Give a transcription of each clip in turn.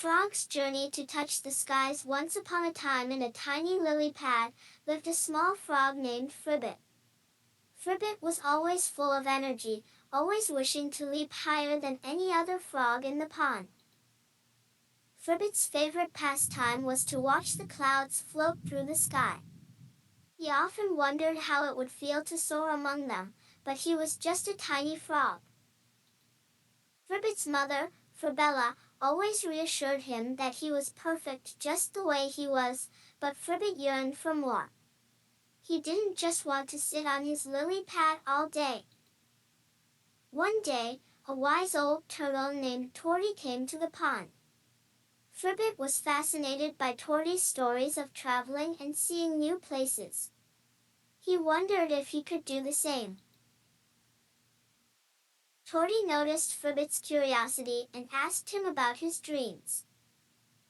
frog's journey to touch the skies. Once upon a time in a tiny lily pad lived a small frog named Fribbit. Fribbit was always full of energy, always wishing to leap higher than any other frog in the pond. Fribbit's favorite pastime was to watch the clouds float through the sky. He often wondered how it would feel to soar among them, but he was just a tiny frog. Fribbit's mother, Fribbella, always reassured him that he was perfect just the way he was, but Fribbit yearned for more. He didn't just want to sit on his lily pad all day. One day, a wise old turtle named Torty came to the pond. Fribbit was fascinated by Torty's stories of traveling and seeing new places. He wondered if he could do the same. Torty noticed Fribbit's curiosity and asked him about his dreams.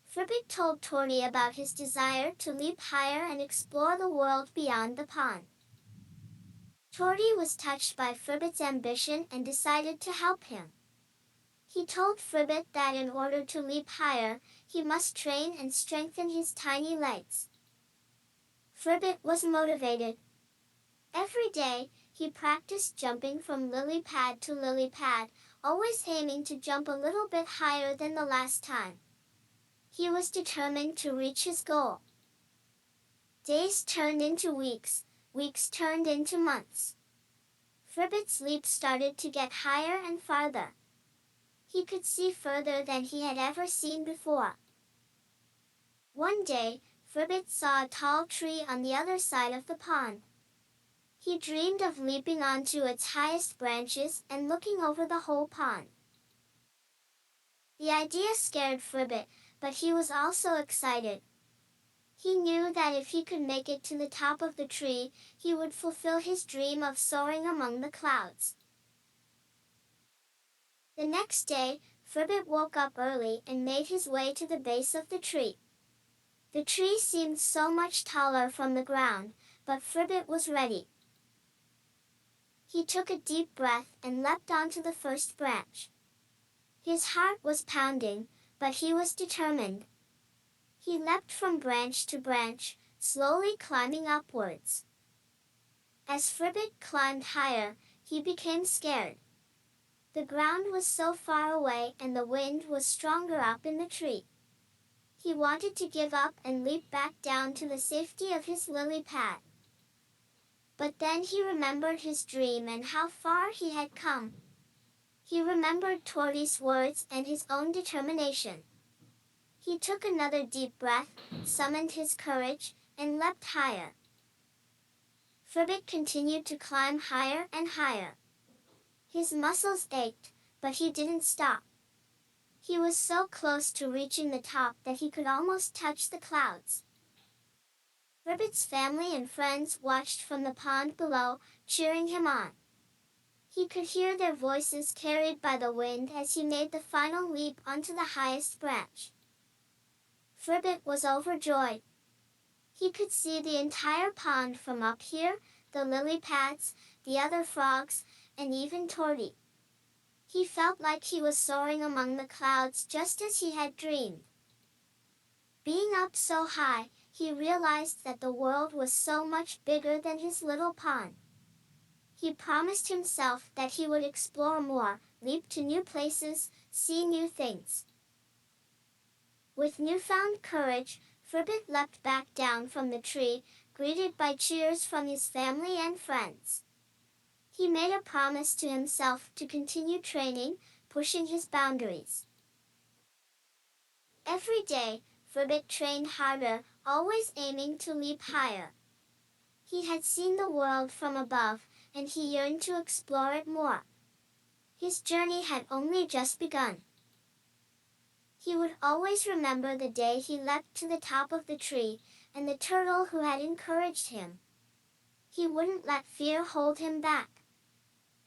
Fribbit told Torty about his desire to leap higher and explore the world beyond the pond. Torty was touched by Fribbit's ambition and decided to help him. He told Fribbit that in order to leap higher, he must train and strengthen his tiny legs. Fribbit was motivated. Every day, he practiced jumping from lily pad to lily pad, always aiming to jump a little bit higher than the last time. He was determined to reach his goal. Days turned into weeks, weeks turned into months. Fribbit's leap started to get higher and farther. He could see further than he had ever seen before. One day, Fribbit saw a tall tree on the other side of the pond. He dreamed of leaping onto its highest branches and looking over the whole pond. The idea scared Fribbit, but he was also excited. He knew that if he could make it to the top of the tree, he would fulfill his dream of soaring among the clouds. The next day, Fribbit woke up early and made his way to the base of the tree. The tree seemed so much taller from the ground, but Fribbit was ready. He took a deep breath and leapt onto the first branch. His heart was pounding, but he was determined. He leapt from branch to branch, slowly climbing upwards. As Fribbit climbed higher, he became scared. The ground was so far away and the wind was stronger up in the tree. He wanted to give up and leap back down to the safety of his lily pad. But then he remembered his dream and how far he had come. He remembered Torty's words and his own determination. He took another deep breath, summoned his courage, and leapt higher. Fribbit continued to climb higher and higher. His muscles ached, but he didn't stop. He was so close to reaching the top that he could almost touch the clouds. Fribbit's family and friends watched from the pond below, cheering him on. He could hear their voices carried by the wind as he made the final leap onto the highest branch. Fribbit was overjoyed. He could see the entire pond from up here, the lily pads, the other frogs, and even Torty. He felt like he was soaring among the clouds just as he had dreamed. Being up so high, he realized that the world was so much bigger than his little pond. He promised himself that he would explore more, leap to new places, see new things. With newfound courage, Fribbit leapt back down from the tree, greeted by cheers from his family and friends. He made a promise to himself to continue training, pushing his boundaries. Every day, Fribbit trained harder, always aiming to leap higher. He had seen the world from above, and he yearned to explore it more. His journey had only just begun. He would always remember the day he leapt to the top of the tree, and the turtle who had encouraged him. He wouldn't let fear hold him back.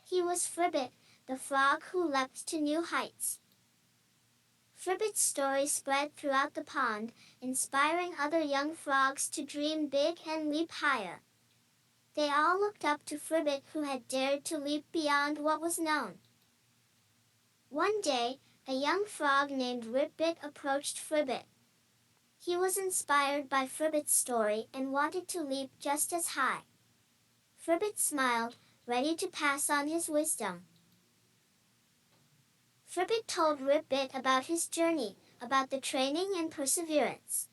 He was Fribbit, the frog who leapt to new heights. Fribbit's story spread throughout the pond, inspiring other young frogs to dream big and leap higher. They all looked up to Fribbit, who had dared to leap beyond what was known. One day, A young frog named Ripbit approached Fribbit. He was inspired by Fribbit's story and wanted to leap just as high. Fribbit smiled, ready to pass on his wisdom. Fribbit told Ripbit about his journey, about the training and perseverance.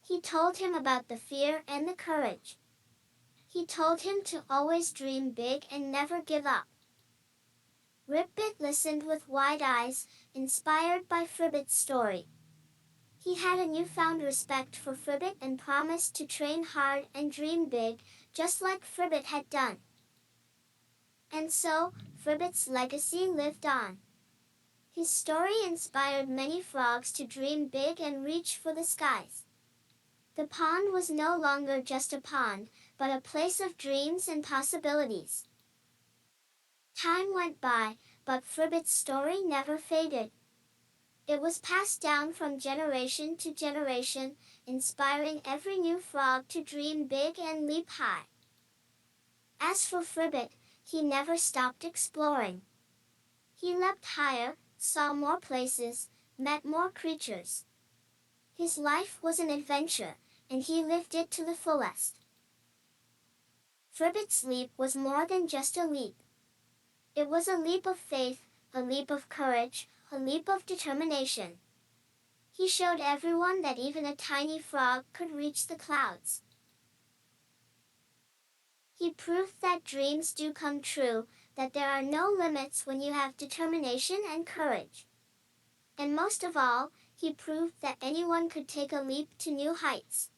He told him about the fear and the courage. He told him to always dream big and never give up. Ripbit listened with wide eyes, inspired by Fribbit's story. He had a newfound respect for Fribbit and promised to train hard and dream big, just like Fribbit had done. And so, Fribbit's legacy lived on. His story inspired many frogs to dream big and reach for the skies. The pond was no longer just a pond, but a place of dreams and possibilities. Time went by, but Fribbit's story never faded. It was passed down from generation to generation, inspiring every new frog to dream big and leap high. As for Fribbit, he never stopped exploring. He leapt higher, saw more places, met more creatures. His life was an adventure, and he lived it to the fullest. Fribbit's leap was more than just a leap. It was a leap of faith, a leap of courage, a leap of determination. He showed everyone that even a tiny frog could reach the clouds. He proved that dreams do come true, that there are no limits when you have determination and courage. And most of all, he proved that anyone could take a leap to new heights.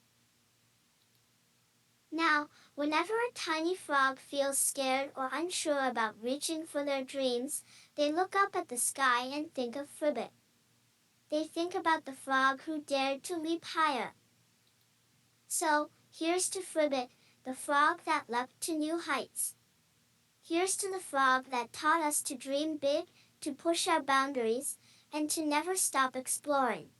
Now, whenever a tiny frog feels scared or unsure about reaching for their dreams, they look up at the sky and think of Fribbit. They think about the frog who dared to leap higher. So, here's to Fribbit, the frog that leapt to new heights. Here's to the frog that taught us to dream big, to push our boundaries, and to never stop exploring.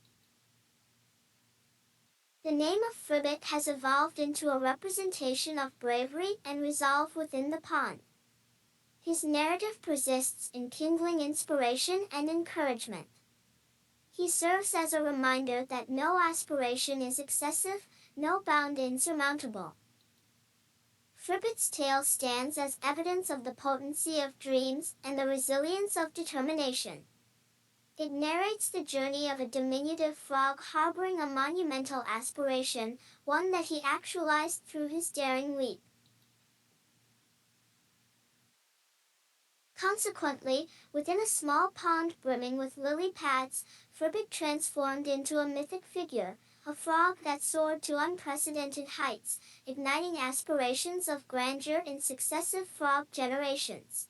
The name of Fribbit has evolved into a representation of bravery and resolve within the pond. His narrative persists in kindling inspiration and encouragement. He serves as a reminder that no aspiration is excessive, no bound insurmountable. Fribbit's tale stands as evidence of the potency of dreams and the resilience of determination. It narrates the journey of a diminutive frog harboring a monumental aspiration, one that he actualized through his daring leap. Consequently, within a small pond brimming with lily pads, Fribbit transformed into a mythic figure, a frog that soared to unprecedented heights, igniting aspirations of grandeur in successive frog generations.